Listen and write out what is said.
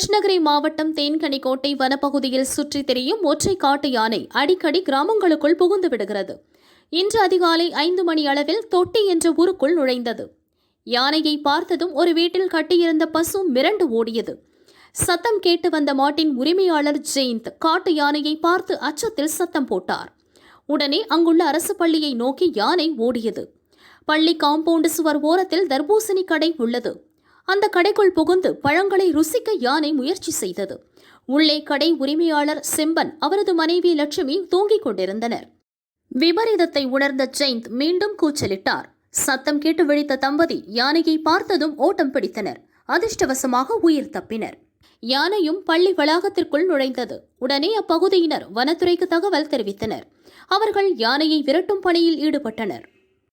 கிருஷ்ணகிரி மாவட்டம் தேன்கனிக்கோட்டை வனப்பகுதியில் சுற்றித் திரியும் ஒற்றை காட்டு யானை அடிக்கடி கிராமங்களுக்குள் புகுந்து விடுகிறது. இன்று அதிகாலை 5 மணி அளவில் தொட்டி என்ற ஊருக்குள் நுழைந்தது. யானையை பார்த்ததும் ஒரு வீட்டில் கட்டியிருந்த பசு மிரண்டு ஓடியது. சத்தம் கேட்டு வந்த மாட்டின் உரிமையாளர் ஜெயந்த் காட்டு யானையை பார்த்து அச்சத்தில் சத்தம் போட்டார். உடனே அங்குள்ள அரசு பள்ளியை நோக்கி யானை ஓடியது. பள்ளி காம்பவுண்டு சுவர் ஓரத்தில் தர்பூசணி கடை உள்ளது. அந்த கடைக்குள் புகுந்து பழங்களை ருசிக்க யானை முயற்சி செய்தது. உள்ளே கடை உரிமையாளர் செம்பன், அவரது மனைவி லட்சுமி தூங்கிக் கொண்டிருந்தனர். விபரீதத்தை உணர்ந்த ஜெயந்த் மீண்டும் கூச்சலிட்டார். சத்தம் கேட்டு விழித்த தம்பதி யானையை பார்த்ததும் ஓட்டம் பிடித்தனர். அதிர்ஷ்டவசமாக உயிர் தப்பினர். யானையும் பள்ளி வளாகத்திற்குள் நுழைந்தது. உடனே அப்பகுதியினர் வனத்துறைக்கு தகவல் தெரிவித்தனர். அவர்கள் யானையை விரட்டும் பணியில் ஈடுபட்டனர்.